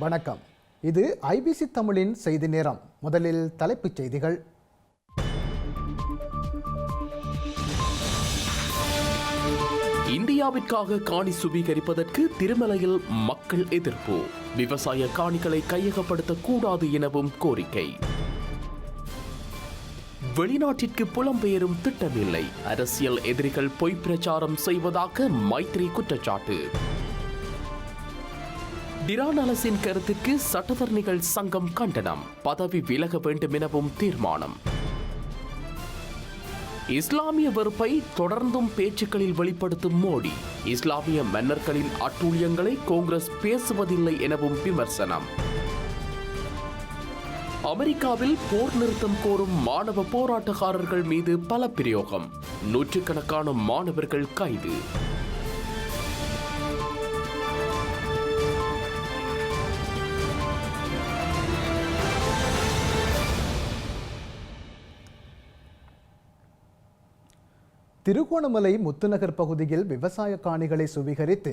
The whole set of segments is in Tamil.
வணக்கம். இது ஐபிசி தமிழின் செய்தி நேரம். முதலில் தலைப்புச் செய்திகள். இந்தியாவிற்காக காணி சுவீகரிப்பதற்கு திருமலையில் மக்கள் எதிர்ப்பு. விவசாய காணிகளை கையகப்படுத்தக் கூடாது எனவும் கோரிக்கை. வெளிநாட்டிற்கு புலம்பெயரும் திட்டமில்லை. அரசியல் எதிரிகள் பொய் பிரச்சாரம் செய்வதாக மைத்ரி குற்றச்சாட்டு. டிரான் அரசின் கருத்துக்கு சட்டத்தரணிகள் சங்கம் கண்டனம். பதவி விலக வேண்டும் எனவும் தீர்மானம். இஸ்லாமிய வெறுப்பை தொடர்ந்தும் பேச்சுக்களில் வெளிப்படுத்தும் மோடி. இஸ்லாமிய மன்னர்களின் அட்டூழியங்களை காங்கிரஸ் பேசுவதில்லை எனவும் விமர்சனம். அமெரிக்காவில் போர் நிறுத்தம் கோரும் மாணவ போராட்டக்காரர்கள் மீது பல பிரயோகம். நூற்றுக்கணக்கான மாணவர்கள் கைது. திருகோணமலை முத்துநகர் பகுதியில் விவசாய காணிகளை சுவீகரித்து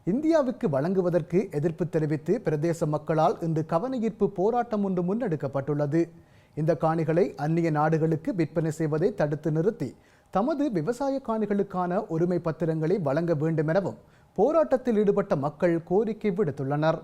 இந்தியாவுக்கு வழங்குவதற்கு எதிர்ப்பு தெரிவித்து பிரதேச மக்களால் இன்று கவனஈர்ப்பு போராட்டம் ஒன்று முன்னெடுக்கப்பட்டுள்ளது. இந்த காணிகளை அந்நிய நாடுகளுக்கு விற்பனை செய்வதை தடுத்து நிறுத்தி தமது விவசாய காணிகளுக்கான உரிமை பத்திரங்களை வழங்க வேண்டும் எனவும் போராட்டத்தில் ஈடுபட்ட மக்கள் கோரிக்கை விடுத்துள்ளனர்.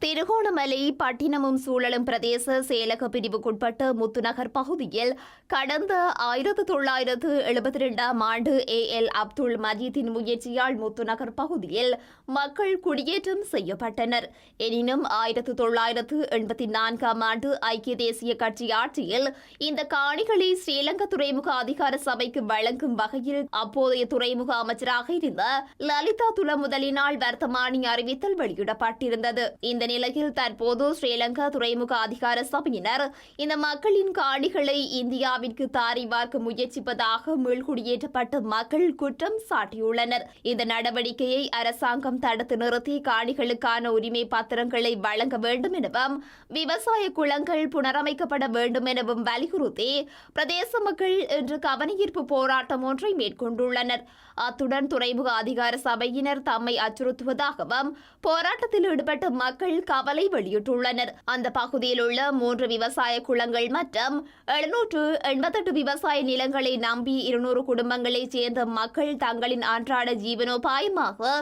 திருகோணமலை பட்டினமும் சூழலும் பிரதேச செயலக பிரிவுக்குட்பட்ட முத்துநகர் பகுதியில் கடந்த 1972 ஆண்டு ஏஎல் அப்துல் மஜீத்தின் முயற்சியால் முத்துநகர் பகுதியில் மக்கள் குடியேற்றம் செய்யப்பட்டனர். எனினும் 1984 ஆண்டு ஐக்கிய தேசிய கட்சி ஆட்சியில் இந்த காணிகளை ஸ்ரீலங்கா துறைமுக அதிகார சபைக்கு வழங்கும் வகையில் அப்போதைய துறைமுக அமைச்சராக இருந்த லலிதா துலமுதலினால் வர்த்தமானி அறிவித்தல் வெளியிடப்பட்டிருந்தது. இந்த நிலையில் தற்போது ஸ்ரீலங்கா துறைமுக அதிகார சபையினர் இந்த மக்களின் காணிகளை இந்தியாவிற்கு தாரை வார்க்க முயற்சிப்பதாக மீள்குடியேற்றப்பட்ட மக்கள் குற்றம் சாட்டியுள்ளனர். இந்த நடவடிக்கையை அரசாங்கம் தடுத்து நிறுத்தி காணிகளுக்கான உரிமை பத்திரங்களை வழங்க வேண்டும் எனவும் விவசாய குளங்கள் புனரமைக்கப்பட வேண்டும் எனவும் வலியுறுத்தி பிரதேச மக்கள் இன்று கவனஈர்ப்பு போராட்டம் ஒன்றை மேற்கொண்டுள்ளனர். அத்துடன் துறைமுக அதிகார சபையினர் தம்மை அச்சுறுத்துவதாகவும் போராட்டத்தில் ஈடுபட்ட மக்கள் கவலை வெளியிட்டுள்ளனர். அந்த பகுதியில் உள்ள 3 விவசாய குளங்கள் மற்றும் 788 விவசாய நிலங்களை நம்பி 200 குடும்பங்களைச் சேர்ந்த மக்கள் தங்களின் அன்றாட ஜீவனோபாயமாக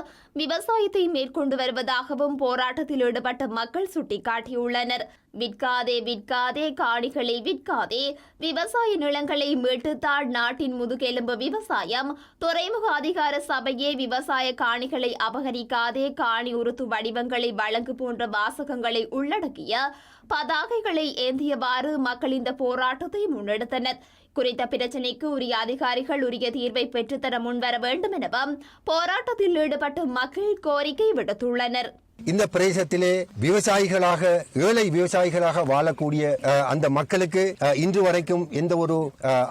விவசாயத்தை மேற்கொண்டு வருவதாகவும் போராட்டத்தில் ஈடுபட்ட மக்கள் சுட்டிக்காட்டியுள்ளனர். விற்காதே விற்காதே காணிகளை விற்காதே, விவசாய நிலங்களை மீட்டுத்தாள், நாட்டின் முதுகெலும்பு விவசாயம், துறைமுக அதிகார சபையே விவசாய காணிகளை அபகரிக்காதே, காணி உறுத்து வடிவங்களை வழங்கு போன்ற வாசகங்களை உள்ளடக்கிய பதாகைகளை ஏந்தியவாறு மக்கள் இந்த போராட்டத்தை முன்னெடுத்தனர். குறித்த பிரச்சினைக்கு உரிய அதிகாரிகள் உரிய தீர்வை பெற்றுத்தர முன்வர வேண்டும் எனவும் போராட்டத்தில் ஈடுபட்ட மக்கள் கோரிக்கை விடுத்துள்ளனர். இந்த பிரதேசத்திலே விவசாயிகளாக ஏழை விவசாயிகளாக வாழக்கூடிய அந்த மக்களுக்கு இன்று வரைக்கும் எந்த ஒரு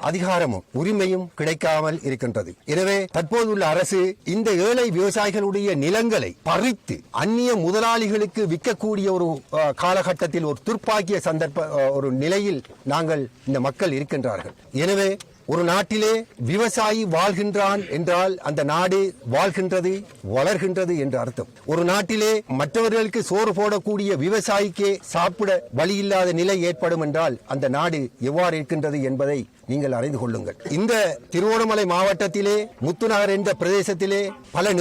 அதிகாரமும் உரிமையும் கிடைக்காமல் இருக்கின்றது. எனவே தற்போதுள்ள அரசு இந்த ஏழை விவசாயிகளுடைய நிலங்களை பறித்து அந்நிய முதலாளிகளுக்கு விற்கக்கூடிய ஒரு காலகட்டத்தில் ஒரு துர்ப்பாக்கிய ஒரு நிலையில் நாங்கள் இந்த மக்கள் இருக்கின்றார்கள். எனவே ஒரு நாட்டிலே விவசாயி வாழ்கின்றான் என்றால் அந்த நாடு வாழ்கின்றது, வளர்கின்றது என்று அர்த்தம். ஒரு நாட்டிலே மற்றவர்களுக்கு சோறு போடக்கூடிய விவசாயிக்கே சாப்பிட வழியில்லாத நிலை ஏற்படும் என்றால் அந்த நாடு எவ்வாறு இருக்கின்றது என்பதை நீங்கள் அறிந்து கொள்ளுங்கள். இந்த திருவோணமலை மாவட்டத்திலே முத்துநகர் என்ற பிரதேசத்திலே பல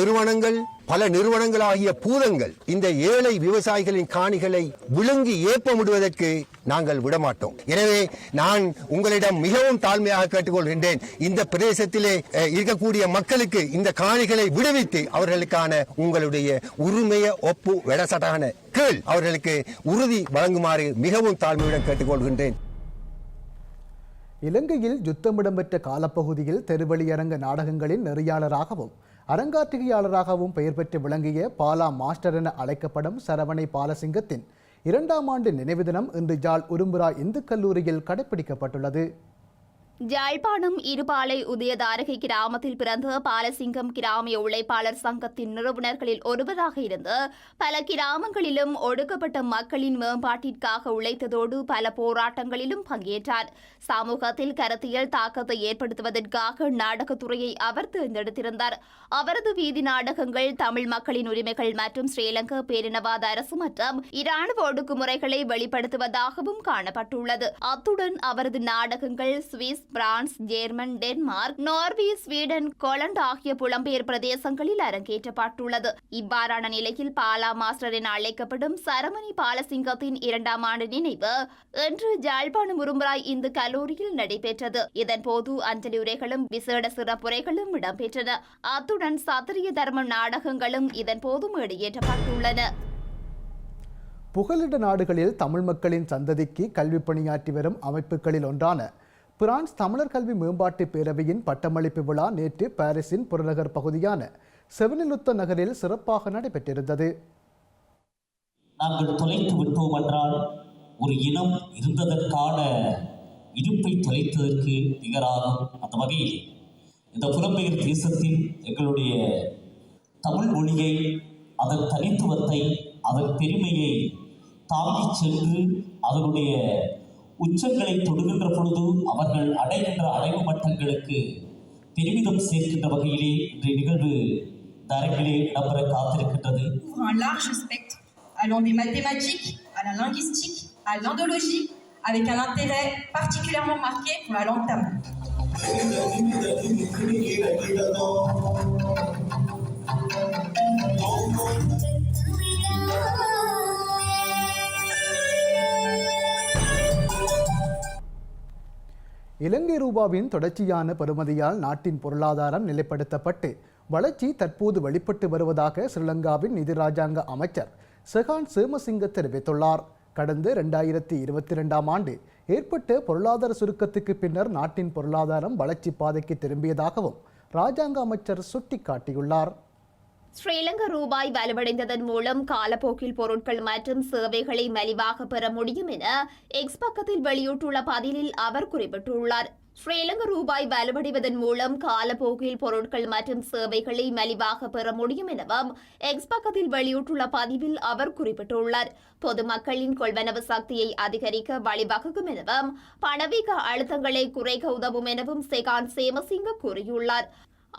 நிறுவனங்களாகிய பூதங்கள் இந்த ஏழை விவசாயிகளின் காணிகளை விழுங்கி ஏப்பமிடுவதற்கு நாங்கள் விடமாட்டோம். எனவே நான் உங்களிடம் மிகவும் தாழ்மையாக கேட்டுக்கொள்கின்றேன், இந்த பிரதேசத்திலே இருக்கக்கூடிய மக்களுக்கு இந்த காணிகளை விடுவித்து அவர்களுக்கான உங்களுடைய உரிமைய ஒப்பு வெடசட்டான கீழ் அவர்களுக்கு உறுதி வழங்குமாறு மிகவும் தாழ்மையுடன் கேட்டுக்கொள்கின்றேன். இலங்கையில் யுத்தம் இடம்பெற்ற காலப்பகுதியில் தெருவழியரங்க நாடகங்களின் நெறியாளராகவும் அரங்காற்றுகையாளராகவும் பெயர் பெற்று விளங்கிய பாலா மாஸ்டர் என அழைக்கப்படும் சரவணை பாலசிங்கத்தின் 2ஆம் ஆண்டு நினைவு தினம் இன்று யாழ் உரும்புரா இந்து கல்லூரியில் கடைபிடிக்கப்பட்டுள்ளது. யாழ்ப்பாணம் இருபாலை உதயதாரகை கிராமத்தில் பிறந்த பாலசிங்கம் கிராமிய உழைப்பாளர் சங்கத்தின் நிறுவனர்களில் ஒருவராக இருந்து பல கிராமங்களிலும் ஒடுக்கப்பட்ட மக்களின் மேம்பாட்டிற்காக உழைத்ததோடு பல போராட்டங்களிலும் பங்கேற்றார். சமூகத்தில் கருத்தியல் தாக்கத்தை ஏற்படுத்துவதற்காக நாடகத்துறையை அவர் தேர்ந்தெடுத்திருந்தார். அவரது வீதி நாடகங்கள் தமிழ் மக்களின் உரிமைகள் மற்றும் ஸ்ரீலங்கா பேரினவாத அரசு மற்றும் இராணுவ ஒடுக்குமுறைகளை வெளிப்படுத்துவதாகவும் காணப்பட்டுள்ளது. அத்துடன் அவரது நாடகங்கள் Swiss, France, German, Denmark, Norway, Sweden, Holland ஆகிய புலம்பெயர் பிரதேசங்களில் அரங்கேற்றப்பட்டுள்ளது. இவ்வாறான நிலையில் பாலா மாஸ்டர் என அழைக்கப்படும் சரமணி பாலசிங்கத்தின் 2ஆம் ஆண்டு நினைவு இன்று யாழ்ப்பாணம் உரும்பராய் இந்து கல்லூரியில் நடைபெற்றது. இதன்போது அஞ்சலி உரைகளும் விசேட சிறப்புரைகளும் இடம்பெற்றன. அத்துடன் சத்திரிய தர்மம் நாடகங்களும் இதன்போது மேடையேற்றப்பட்டுள்ளன. புகலிட நாடுகளில் தமிழ் மக்களின் சந்ததிக்கு கல்வி பணியாற்றி வரும் அமைப்புகளில் ஒன்றான பிரான்ஸ் தமிழர் கல்வி மேம்பாட்டு பேரவையின் பட்டமளிப்பு விழா நேற்று பாரிஸின் புறநகர் பகுதியான செவனிலுத்த நகரில் சிறப்பாக நடைபெற்றிருந்தது. நாங்கள் தொலைத்து விட்டோம் என்றால் ஒரு இனம் இருந்ததற்கான இருப்பை தொலைத்ததற்கு நிகராகும். அந்த வகையில் இந்த புலம்பெயர் தேசத்தில் எங்களுடைய தமிழ் மொழியை, அதன் தனித்துவத்தை, அதன் பெருமையை தாங்கிச் சென்று அதனுடைய உச்சங்களை தொடுகின்ற பொழுது அவர்கள் அடைகின்ற அடைவு மட்டங்களுக்கு பெருமிதம் சேர்க்கின்ற வகையிலே இன்றைய நிகழ்வு தரங்கிலே இடம்பெற காத்திருக்கின்றது. Un large spectre allant des mathématiques à la linguistique, à l'indologie, avec un intérêt particulièrement marqué pour la langue tamoule. இலங்கை ரூபாவின் தொடர்ச்சியான பெறுமதியால் நாட்டின் பொருளாதாரம் நிலைப்படுத்தப்பட்டு வளர்ச்சி தற்போது வெளிப்பட்டு வருவதாக ஸ்ரீலங்காவின் நிதி ராஜாங்க அமைச்சர் செகான் சேமசிங்க தெரிவித்துள்ளார். கடந்த 2022ஆம் ஆண்டு ஏற்பட்ட பொருளாதார சுருக்கத்துக்கு பின்னர் நாட்டின் பொருளாதாரம் வளர்ச்சி பாதைக்கு திரும்பியதாகவும் ராஜாங்க அமைச்சர் சுட்டிக்காட்டியுள்ளார். ஸ்ரீலங்கா ரூபாய் வலுவடைந்ததன் மூலம் காலப்போக்கில் பொருட்கள் மற்றும் சேவைகளை மலிவாக பெற முடியும் என எக்ஸ் பக்கத்தில் வெளியிட்டுள்ள பதிலில் அவர் குறிப்பிட்டுள்ளார். ஸ்ரீலங்கா ரூபாய் வலுவடைவதன் மூலம் காலப்போக்கில் பொருட்கள் மற்றும் சேவைகளை மலிவாக பெற முடியும் எனவும் எக்ஸ் பக்கத்தில் வெளியிட்டுள்ள பதிவில் அவர் குறிப்பிட்டுள்ளார். பொதுமக்களின் கொள்வனவு சக்தியை அதிகரிக்க வழிவகுக்கும் எனவும் பணவீக்க அழுத்தங்களை குறைக்க உதவும் எனவும் செகான் சேமசிங்க கூறியுள்ளார்.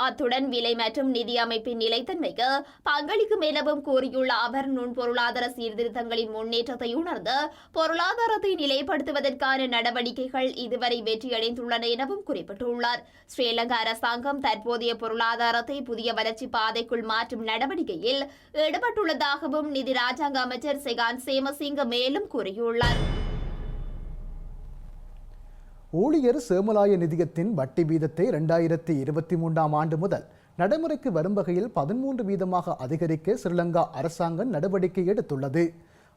அத்துடன் விலை மற்றும் நிதி அமைப்பின் நிலைத்தன்மைக்கு பங்களிக்கும் எனவும் கூறியுள்ள அவர் நுண்பொருளாதார சீர்திருத்தங்களின் முன்னேற்றத்தை உணர்ந்து பொருளாதாரத்தை நிலைப்படுத்துவதற்கான நடவடிக்கைகள் இதுவரை வெற்றியடைந்துள்ளன எனவும் குறிப்பிட்டுள்ளார். ஸ்ரீலங்கா அரசாங்கம் தற்போதைய பொருளாதாரத்தை புதிய வளர்ச்சி பாதைக்குள் மாற்றும் நடவடிக்கையில் ஈடுபட்டுள்ளதாகவும் நிதி ராஜாங்க அமைச்சர் செகான் சேமசிங்க மேலும் கூறியுள்ளார். ஊழியர் சேமலாய நிதியத்தின் வட்டி வீதத்தை 2023ஆம் ஆண்டு முதல் நடைமுறைக்கு வரும் வகையில் 13 வீதமாக அதிகரிக்க ஸ்ரீலங்கா அரசாங்கம் நடவடிக்கை எடுத்துள்ளது.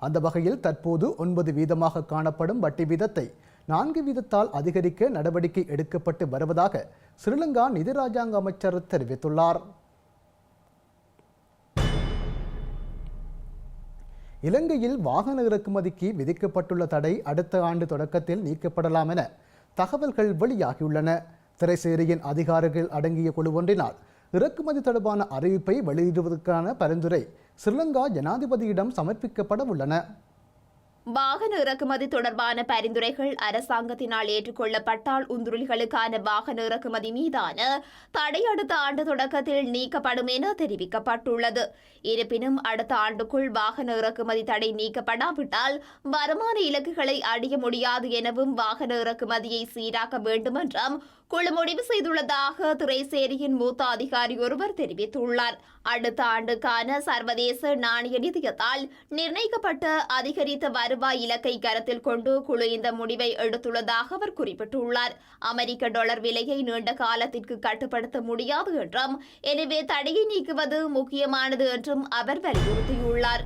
அந்த வகையில் தற்போது 9 வீதமாக காணப்படும் வட்டி வீதத்தை 4 வீதத்தால் அதிகரிக்க நடவடிக்கை எடுக்கப்பட்டு வருவதாக ஸ்ரீலங்கா நிதி ராஜாங்க அமைச்சர் தெரிவித்துள்ளார். இலங்கையில் வாகன இறக்குமதிக்கு விதிக்கப்பட்டுள்ள தடை அடுத்த ஆண்டு தொடக்கத்தில் நீக்கப்படலாம் என தகவல்கள் வெளியாகியுள்ளன. திரைசேரியின் அதிகாரிகள் அடங்கிய குழு ஒன்றினால் இறக்குமதி தொடர்பான அறிவிப்பை வெளியிடுவதற்கான பரிந்துரை ஸ்ரீலங்கா ஜனாதிபதியிடம் சமர்ப்பிக்கப்பட உள்ளன. வாகன இறக்குமதி தொடர்பான பரிந்துரைகள் அரசாங்கத்தினால் ஏற்றுக்கொள்ளப்பட்டால் உந்துருளிகளுக்கான வாகன இறக்குமதி மீதான தடை அடுத்த ஆண்டு தொடக்கத்தில் நீக்கப்படும் என தெரிவிக்கப்பட்டுள்ளது. இருப்பினும் அடுத்த ஆண்டுக்குள் வாகன இறக்குமதி தடை நீக்கப்படாவிட்டால் வருமான இலக்குகளை அடைய முடியாது எனவும் வாகன இறக்குமதியை சீராக்க வேண்டும் என்றும் குழு முடிவு செய்துள்ளதாக திரைசேரியின் மூத்த அதிகாரி ஒருவர் தெரிவித்துள்ளார். அடுத்த ஆண்டுக்கான சர்வதேச நாணய நிதியத்தால் நிர்ணயிக்கப்பட்ட அதிகரித்த வருவாய் இலக்கை கருத்தில் கொண்டு குழு இந்த முடிவை எடுத்துள்ளதாக அவர் குறிப்பிட்டுள்ளார். அமெரிக்க டாலர் விலையை நீண்ட காலத்திற்கு கட்டுப்படுத்த முடியாது என்றும் எனவே தடையை நீக்குவது முக்கியமானது என்றும் அவர் வலியுறுத்தியுள்ளார்.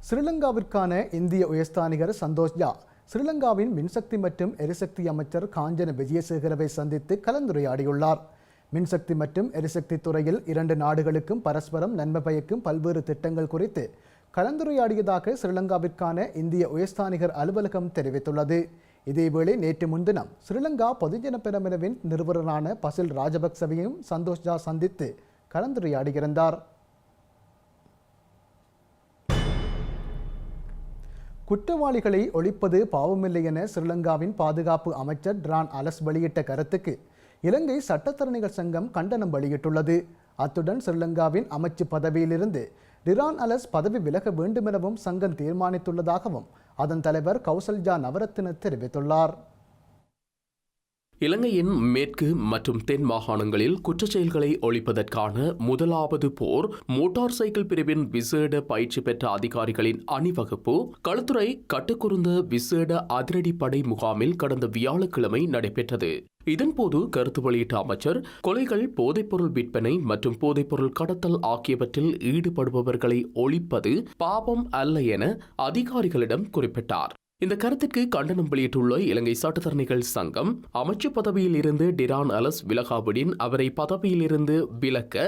ஸ்ரீலங்காவிற்கான இந்திய உயர்ஸ்தானிகர் சந்தோஷ் ஜா ஸ்ரீலங்காவின் மின்சக்தி மற்றும் எரிசக்தி அமைச்சர் காஞ்சன விஜயசேகரவை சந்தித்து கலந்துரையாடியுள்ளார். மின்சக்தி மற்றும் எரிசக்தி துறையில் 2 நாடுகளுக்கும் பரஸ்பரம் நன்மை பயக்கும் பல்வேறு திட்டங்கள் குறித்து கலந்துரையாடியதாக ஸ்ரீலங்காவிற்கான இந்திய உயர்ஸ்தானிகர் அலுவலகம் தெரிவித்துள்ளது. இதேவேளை நேற்று முன்தினம் ஸ்ரீலங்கா பொதுஜன பெரமுனவின் நிறுவனரான பசில் ராஜபக்சவையும் சந்தோஷ் ஜா சந்தித்து கலந்துரையாடியிருந்தார். குற்றவாளிகளை ஒழிப்பது பாவமில்லை என ஸ்ரீலங்காவின் பாதுகாப்பு அமைச்சர் டிரான் அலஸ் வெளியிட்ட கருத்துக்கு இலங்கை சட்டத்தரணிகள் சங்கம் கண்டனம் வெளியிட்டுள்ளது. அத்துடன் ஸ்ரீலங்காவின் அமைச்சு பதவியிலிருந்து டிரான் அலஸ் பதவி விலக வேண்டுமெனவும் சங்கம் தீர்மானித்துள்ளதாகவும் அதன் தலைவர் கௌசல்யா நவரத்ன தெரிவித்துள்ளார். இலங்கையின் மேற்கு மற்றும் தென் மாகாணங்களில் குற்றச் செயல்களை ஒழிப்பதற்கான முதலாவது போர் மோட்டார் சைக்கிள் பிரிவின் விசேட பயிற்சி பெற்ற அதிகாரிகளின் அணிவகுப்பு களுத்துறை கட்டுக்குருந்த விசேட அதிரடிப்படை முகாமில் கடந்த வியாழக்கிழமை நடைபெற்றது. இதன்போது கருத்து வெளியிட்ட அமைச்சர் கொலைகள், போதைப்பொருள் விற்பனை மற்றும் போதைப்பொருள் கடத்தல் ஆகியவற்றில் ஈடுபடுபவர்களை ஒழிப்பது பாவம் அல்ல என அதிகாரிகளிடம் குறிப்பிட்டார். இந்த கருத்துக்கு கண்டனம் வெளியிட்டுள்ள இலங்கை சட்டத்தரணிகள் சங்கம், அமைச்சு பதவியில் இருந்து டிரான் அலஸ் விலகாவிடின் அவரை பதவியிலிருந்து விலக்க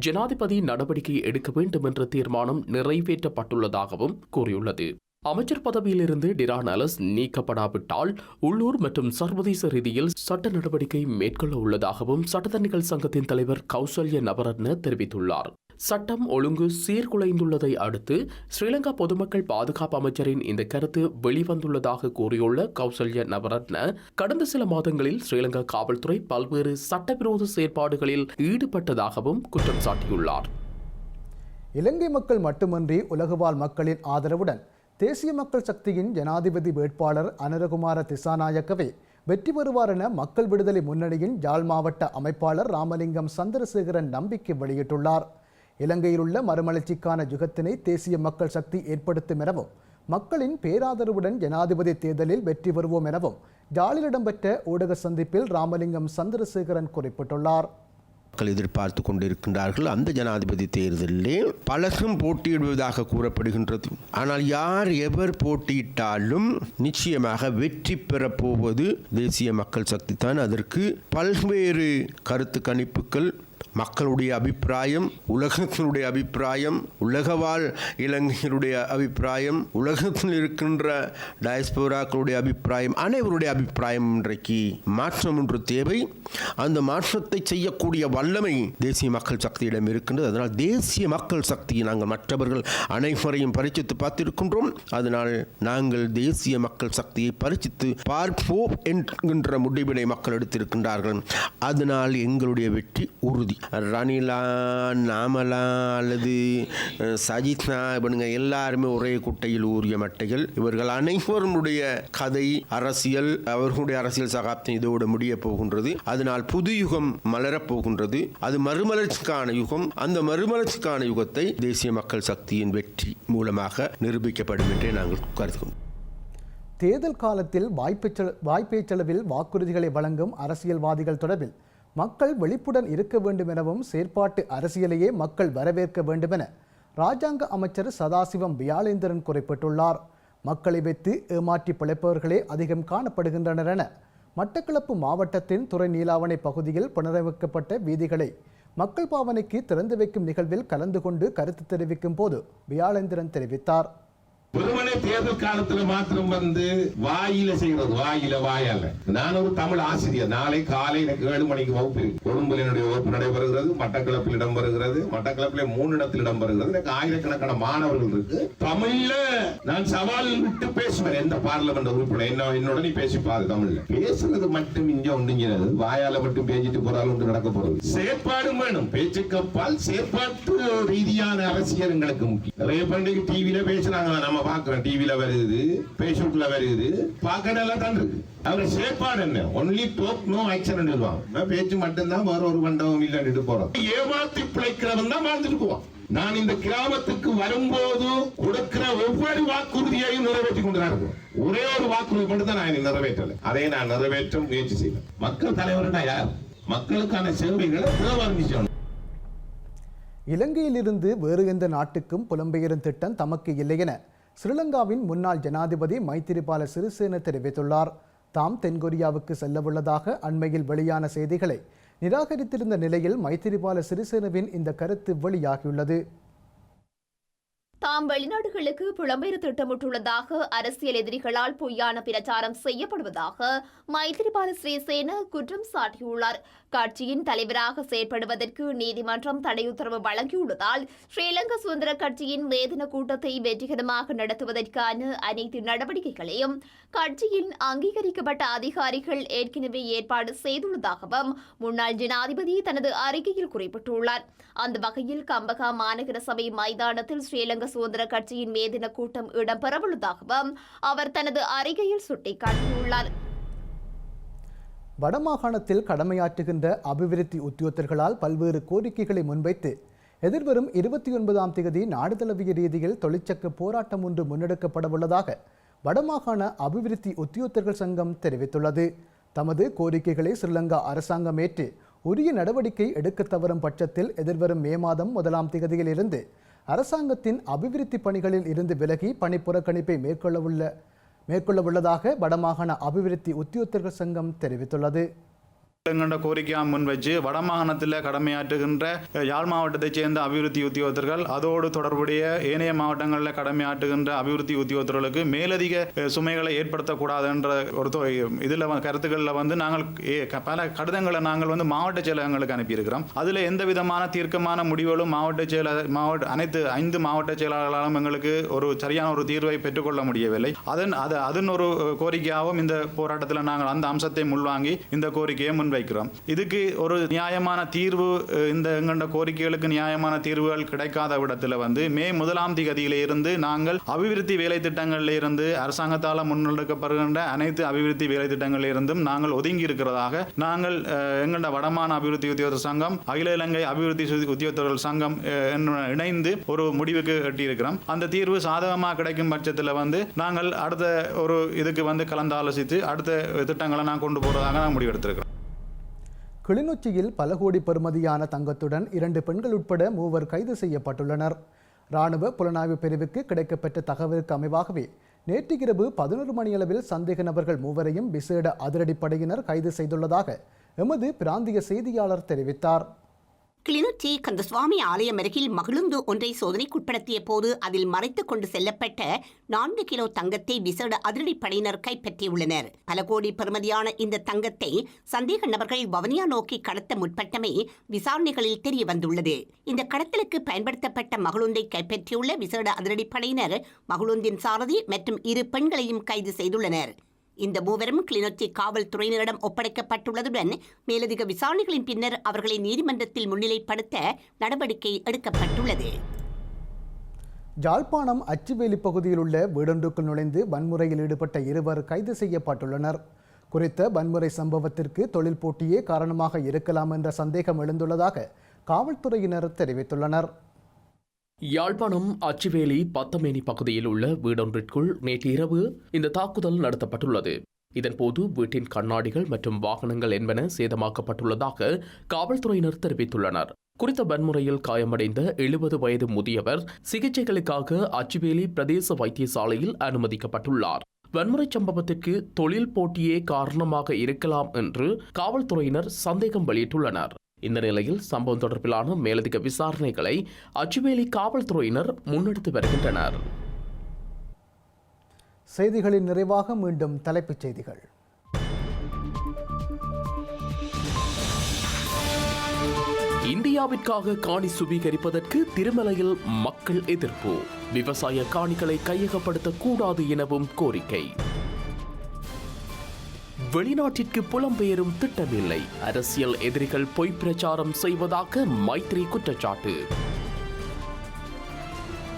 ஜனாதிபதி நடவடிக்கை எடுக்க வேண்டும் என்ற தீர்மானம் நிறைவேற்றப்பட்டுள்ளதாகவும் கூறியுள்ளது. அமைச்சர் பதவியிலிருந்து டிரான் அலஸ் நீக்கப்படாவிட்டால் உள்ளூர் மற்றும் சர்வதேச ரீதியில் சட்ட நடவடிக்கை மேற்கொள்ள உள்ளதாகவும் சட்டத்தரணிகள் சங்கத்தின் தலைவர் கௌசல்ய நவரத்ன தெரிவித்துள்ளார். சட்டம் ஒழுங்கு சீர்குலைந்துள்ளதை அடுத்து ஸ்ரீலங்கா பொதுமக்கள் பாதுகாப்பு அமைச்சரின் இந்த கருத்து வெளிவந்துள்ளதாக கூறியுள்ள கௌசல்ய நவரத்ன, கடந்த சில மாதங்களில் ஸ்ரீலங்கா காவல்துறை பல்வேறு சட்டவிரோத செயற்பாடுகளில் ஈடுபட்டதாகவும் குற்றம் சாட்டியுள்ளார். இலங்கை மக்கள் மட்டுமன்றி உலகவாழ் மக்களின் ஆதரவுடன் தேசிய மக்கள் சக்தியின் ஜனாதிபதி வேட்பாளர் அனுரகுமார திசாநாயக்கவே வெற்றி பெறுவார் என மக்கள் விடுதலை முன்னணியின் யாழ் மாவட்ட அமைப்பாளர் ராமலிங்கம் சந்திரசேகரன் நம்பிக்கை வெளியிட்டுள்ளார். இலங்கையில் உள்ள மறுமலர்ச்சிக்கான யுகத்தினை தேசிய மக்கள் சக்தி ஏற்படுத்தும் எனவும் மக்களின் பேராதரவுடன் ஜனாதிபதி தேர்தலில் வெற்றி பெறுவோம் எனவும் யாழில் இடம்பெற்ற ஊடக சந்திப்பில் ராமலிங்கம் சந்திரசேகரன் குறிப்பிட்டுள்ளார். மக்கள் எதிர்பார்த்து கொண்டிருக்கின்றார்கள். அந்த ஜனாதிபதி தேர்தலில் பலரும் போட்டியிடுவதாக கூறப்படுகின்றது. ஆனால் யார் எவர் போட்டியிட்டாலும் நிச்சயமாக வெற்றி பெறப்போவது தேசிய மக்கள் சக்தி தான். அதற்கு பல்வேறு கருத்து கணிப்புகள், மக்களுடைய அபிப்பிராயம், உலகத்தினுடைய அபிப்பிராயம், உலகவாழ் இளைஞருடைய அபிப்பிராயம், உலகத்தில் இருக்கின்ற டயஸ்போராக்களுடைய அபிப்பிராயம், அனைவருடைய அபிப்பிராயம் இன்றைக்கு மாற்றம் ஒன்று தேவை. அந்த மாற்றத்தை செய்யக்கூடிய வல்லமை தேசிய மக்கள் சக்தியிடம் இருக்கின்றது. அதனால் தேசிய மக்கள் சக்தியை நாங்கள் மற்றவர்கள் அனைவரையும் பரிசித்து பார்த்திருக்கின்றோம். அதனால் நாங்கள் தேசிய மக்கள் சக்தியை பரிசித்து பார்ப்போம் என்கின்ற முடிவினை மக்கள் எடுத்திருக்கின்றார்கள். அதனால் எங்களுடைய வெற்றி உறுதி. ரணிலா, நாமலா அல்லது சஜித்னா இவனுங்க எல்லாருமே ஒரே குட்டையில் ஊறிய மட்டைகள். இவர்கள் அனைவருடைய கதை அரசியல், அவர்களுடைய அரசியல் சகாப்தம் இதோடு முடிய போகின்றது. அதனால் புது யுகம் மலரப் போகின்றது. அது மறுமலர்ச்சிக்கான யுகம். அந்த மறுமலர்ச்சிக்கான யுகத்தை தேசிய மக்கள் சக்தியின் வெற்றி மூலமாக நிரூபிக்கப்படும் என்றே நாங்கள் கருதுகிறோம். தேர்தல் காலத்தில் வாய்ப்பேச்சளவில் வாக்குறுதிகளை வழங்கும் அரசியல்வாதிகள் தொடர்பில் மக்கள் விழிப்புடன் இருக்க வேண்டும் எனவும் செயற்பாட்டு அரசியலையே மக்கள் வரவேற்க வேண்டும் என இராஜாங்க அமைச்சர் சதாசிவம் வியாழேந்திரன் குறிப்பிட்டுள்ளார். மக்களை வைத்து ஏமாற்றி பிழைப்பவர்களே அதிகம் காணப்படுகின்றனர் என மட்டக்களப்பு மாவட்டத்தின் துறை நீலாவணை பகுதியில் புனரமைக்கப்பட்ட வீதிகளை மக்கள் பாவனைக்கு திறந்து வைக்கும் நிகழ்வில் கலந்து கொண்டு கருத்து தெரிவிக்கும் போது வியாழேந்திரன் தெரிவித்தார். வெறுமனே தேர்தல் காலத்துல மாத்திரம் வாயில செய்யறது, வாயால. நான் ஒரு தமிழ் ஆசிரியர். நாளை காலை எனக்கு 7 மணிக்கு வகுப்பு இருக்கு. கொழும்புல என்னுடைய வகுப்பு நடைபெறுகிறது, மட்டக்களப்பில் இடம்பெறுகிறது, மட்டக்களப்பில 3 இடத்தில் இடம்பெறுகிறது. எனக்கு ஆயிரக்கணக்கான மாணவர்கள் இருக்கு. தமிழ்ல நான் சவால் விட்டு பேசுவேன். எந்த பார்லமெண்ட் உறுப்பினர் என்னோட நீ பேசிப்பாரு. தமிழ்ல பேசுறது மட்டும் இங்க ஒன்றுங்கிறது, வாயால மட்டும் பேசிட்டு போறாலும் ஒன்று நடக்க போறது. செயற்பாடு வேணும். பேச்சுக்கப்பால் செயற்பாட்டு ரீதியான அரசியல் எங்களுக்கு முக்கியம். நிறைய பண்டிகை டிவியில பேசுறாங்க, நம்ம பாக்குறோம். டிவில வருது, பேஸ்புக்ல வருது, பாக்கடெல்லாம் தான் இருக்கு. அவரு செயற்பாடு என்ன? ஒன்லி டாக், நோ ஆக்ஷன் சொல்லுவாங்க. பேச்சு மட்டும்தான், வேற ஒரு மண்டபம் இல்லைன்னு போறோம். ஏமாத்தி பிழைக்கிறவன் தான் வாழ்ந்துட்டு போவான். நான் இந்த கிராமத்துக்கு வரும்போது கொடுக்கிற ஒவ்வொரு வாக்குறுதியையும் நிறைவேற்றி கொண்டுதான் இருக்கும். ஒரே ஒரு வாக்குறுதி மட்டும் தான் நான் நிறைவேற்றல. அதை நான் நிறைவேற்ற முயற்சி செய்வேன். மக்கள் தலைவர்னா யார்? மக்களுக்கான சேவைகளை தேர்ந்தெடுக்கணும். இலங்கையிலிருந்து வேறு எந்த நாட்டுக்கும் புலம்பெயரும் திட்டம் தமக்கு இல்லை என ஸ்ரீலங்காவின் முன்னாள் ஜனாதிபதி மைத்திரிபால சிறிசேன தெரிவித்துள்ளார். தாம் தென்கொரியாவுக்கு செல்லவுள்ளதாக அண்மையில் வெளியான செய்திகளை நிராகரித்திருந்த நிலையில் மைத்திரிபால சிறிசேனவின் இந்த கருத்து வெளியாகியுள்ளது. தாம் வெளிநாடுகளுக்கு புலம்பெயர திட்டமிட்டுள்ளதாக அரசியல் எதிரிகளால் பொய்யான பிரச்சாரம் செய்யப்படுவதாக மைத்திரிபால சிறிசேன குற்றம் சாட்டியுள்ளார். கட்சியின் தலைவராக செயற்படுவதற்கு நீதிமன்றம் தடை உத்தரவு வழங்கியுள்ளதால் ஸ்ரீலங்கா சுதந்திர கட்சியின் மேதின கூட்டத்தை வெற்றிகரமாக நடத்துவதற்கான அனைத்து நடவடிக்கைகளையும் கட்சியின் அங்கீகரிக்கப்பட்ட அதிகாரிகள் ஏற்கனவே ஏற்பாடு செய்துள்ளதாகவும் முன்னாள் ஜனாதிபதி தனது அறிக்கையில் குறிப்பிட்டுள்ளார். அந்த வகையில் கம்பகா மாநகர சபை மைதானத்தில் ஸ்ரீலங்கா சுதந்திர கட்சியின் மேதின கூட்டம் இடம்பெறவுள்ளதாகவும் அவர் தனது அறிக்கையில் சுட்டிக்காட்டியுள்ளார். வடமாகாணத்தில் கடமையாற்றுகின்ற அபிவிருத்தி உத்தியோகத்தர்களால் பல்வேறு கோரிக்கைகளை முன்வைத்து எதிர்வரும் 29ஆம் தேதி நாடு தழுவிய ரீதியில் தொழிற்சங்க போராட்டம் ஒன்று முன்னெடுக்கப்படவுள்ளதாக வடமாகாண அபிவிருத்தி உத்தியோகத்தர்கள் சங்கம் தெரிவித்துள்ளது. தமது கோரிக்கைகளை ஸ்ரீலங்கா அரசாங்கம் ஏற்று உரிய நடவடிக்கை எடுக்க தவறும் பட்சத்தில் எதிர்வரும் மே மாதம் 1ஆம் தேதியில் இருந்து அரசாங்கத்தின் அபிவிருத்தி பணிகளில் இருந்து விலகி பணி புறக்கணிப்பை மேற்கொள்ளவுள்ளதாக வடமாகாண அபிவிருத்தி உத்தியோகத்தர்கள் சங்கம் தெரிவித்துள்ளது. என்கின்ற கோரிக்கையாக முன் வச்சு வடமாகாணத்தில் கடமையாற்றுகின்ற யாழ் மாவட்டத்தைச் சேர்ந்த அபிவிருத்தி உத்தியோகத்தர்கள் அதோடு தொடர்புடைய ஏனைய மாவட்டங்களில் கடமையாற்றுகின்ற அபிவிருத்தி உத்தியோகத்தர்களுக்கு மேலதிக சுமைகளை ஏற்படுத்தக்கூடாது என்ற ஒரு இதில் கருத்துக்களில் வந்து நாங்கள் பல கடிதங்களை நாங்கள் மாவட்ட செயலகங்களுக்கு அனுப்பியிருக்கிறோம். அதில் எந்த விதமான தீர்க்கமான முடிவுகளும் அனைத்து 5 மாவட்ட செயலாளர்களாலும் எங்களுக்கு ஒரு சரியான ஒரு தீர்வை பெற்றுக்கொள்ள முடியவில்லை. அதன் ஒரு கோரிக்கையாகவும் இந்த போராட்டத்தில் நாங்கள் அந்த அம்சத்தை முன்வாங்கி இந்த கோரிக்கையை வைக்கிறோம். இதுக்கு ஒரு நியாயமான தீர்வு, இந்த எங்கண்ட கோரிக்கைகளுக்கு நியாயமான தீர்வுகள் கிடைக்காத விடத்தில் மே 1ஆம் தேதியில இருந்து நாங்கள் அபிவிருத்தி வேலை திட்டங்களில் இருந்து அரசாங்கத்தால் முன்னெடுக்கப்படுகின்ற அனைத்து அபிவிருத்தி வேலை திட்டங்களில் இருந்தும் நாங்கள் ஒதுங்கி இருக்கிறதாக நாங்கள் எங்கண்ட வடமாகாண அபிவிருத்தி உத்தியோகத்தர் சங்கம், அகில இலங்கை அபிவிருத்தி உத்தியோகத்தர்கள் சங்கம் இணைந்து ஒரு முடிவுக்கு எட்டியிருக்கிறோம். அந்த தீர்வு சாதகமாக கிடைக்கும் பட்சத்தில் நாங்கள் அடுத்த ஒரு இதுக்கு கலந்தாலோசித்து அடுத்த திட்டங்களை நான் கொண்டு போறதாக நான் முடிவெடுத்திருக்கிறோம். கிளிநொச்சியில் பல கோடி பெறுமதியான தங்கத்துடன் 2 பெண்கள் உட்பட 3 கைது செய்யப்பட்டுள்ளனர். இராணுவ புலனாய்வு பிரிவுக்கு கிடைக்கப்பெற்ற தகவலுக்கு அமைவாகவே நேற்று இரவு 11 மணியளவில் சந்தேக நபர்கள் 3வரையும் விசேட அதிரடிப்படையினர் கைது செய்துள்ளதாக எமது பிராந்திய செய்தியாளர் தெரிவித்தார். கிளிநொச்சி கந்தசுவாமி ஆலயம் அருகில் மகிழுந்து ஒன்றை சோதனைக்குட்படுத்திய போது அதில் மறைத்துக் கொண்டு செல்லப்பட்ட 4 கிலோ தங்கத்தை விசேட அதிரடிப்படையினர் கைப்பற்றியுள்ளனர். பல கோடி பெறுமதியான இந்த தங்கத்தை சந்தேக நபர்கள் வவுனியா நோக்கி கடத்த முற்பட்டமை விசாரணைகளில் தெரிய வந்துள்ளது. இந்த கடத்தலுக்கு பயன்படுத்தப்பட்ட மகிழுந்தை கைப்பற்றியுள்ள விசேட அதிரடிப்படையினர் மகிழுந்தின் சாரதி மற்றும் 2 பெண்களையும் கைது செய்துள்ளனர். இந்த 3வரும் கிளிநொச்சி காவல்துறையினரிடம் ஒப்படைக்கப்பட்டுள்ளதுடன் மேலதிக விசாரணைகளின் பின்னர் அவர்களை நீதிமன்றத்தில் முன்னிலைப்படுத்த நடவடிக்கை எடுக்கப்பட்டுள்ளது. யாழ்ப்பாணம் அச்சுவேலி பகுதியில் உள்ள வீடொன்றுக்குள் நுழைந்து வன்முறையில் ஈடுபட்ட 2 கைது செய்யப்பட்டுள்ளனர். குறித்த வன்முறை சம்பவத்திற்கு தொழில் போட்டியே காரணமாக இருக்கலாம் என்ற சந்தேகம் எழுந்துள்ளதாக காவல்துறையினர் தெரிவித்துள்ளனர். யாழ்ப்பாணம் அச்சுவேலி பத்தமேனி பகுதியில் உள்ள வீடொன்றிற்குள் நேற்று இரவு இந்த தாக்குதல் நடத்தப்பட்டுள்ளது. இதன்போது வீட்டின் கண்ணாடிகள் மற்றும் வாகனங்கள் என்பன சேதமாக்கப்பட்டுள்ளதாக காவல்துறையினர் தெரிவித்துள்ளனர். குறித்த வன்முறையில் காயமடைந்த 70 வயது முதியவர் சிகிச்சைகளுக்காக அச்சுவேலி பிரதேச வைத்தியசாலையில் அனுமதிக்கப்பட்டுள்ளார். வன்முறை சம்பவத்திற்கு தொழில் போட்டியே காரணமாக இருக்கலாம் என்று காவல்துறையினர் சந்தேகம் வெளியிட்டுள்ளனர். இந்த நிலையில் சம்பவம் தொடர்பிலான மேலதிக விசாரணைகளை அச்சுவேலி காவல்துறையினர் முன்னெடுத்து வருகின்றனர். செய்திகளின் நிறைவாக மீண்டும் தலைப்புச் செய்திகள். இந்தியாவிற்காக காணி சுவீகரிப்பதற்கு திருமலையில் மக்கள் எதிர்ப்பு. விவசாய காணிகளை கையகப்படுத்தக்கூடாது எனவும் கோரிக்கை. வெளிநாட்டிற்கு புலம்பெயரும் திட்டமில்லை. அரசியல் எதிரிகள் பொய் பிரச்சாரம் செய்வதாக மைத்ரி குற்றச்சாட்டு.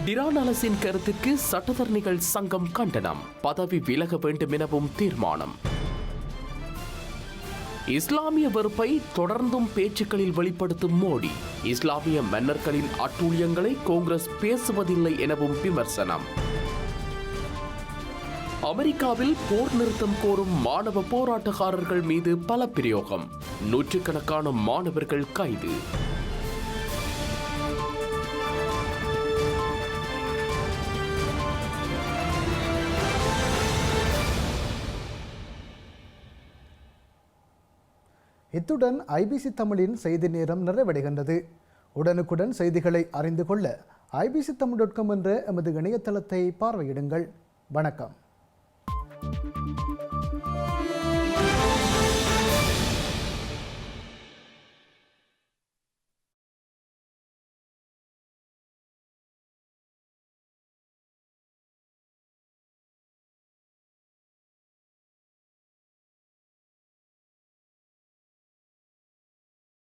டிரான் அலசின் கருத்துக்கு சட்டத்தரணிகள் சங்கம் கண்டனம். பதவி விலக வேண்டும் எனவும் தீர்மானம். இஸ்லாமிய வெறுப்பை தொடர்ந்தும் பேச்சுக்களில் வெளிப்படுத்தும் மோடி. இஸ்லாமிய மன்னர்களின் அட்டூழியங்களை காங்கிரஸ் பேசுவதில்லை எனவும் விமர்சனம். அமெரிக்காவில் போர் நிறுத்தம் கோரும் மாணவ போராட்டக்காரர்கள் மீது பல பிரயோகம். நூற்றுக்கணக்கான மாணவர்கள் கைது. இத்துடன் ஐபிசி தமிழின் செய்தி நேரம் நிறைவடைகின்றது. உடனுக்குடன் செய்திகளை அறிந்து கொள்ள ibctamil.com என்ற எமது இணையதளத்தை பார்வையிடுங்கள். வணக்கம்.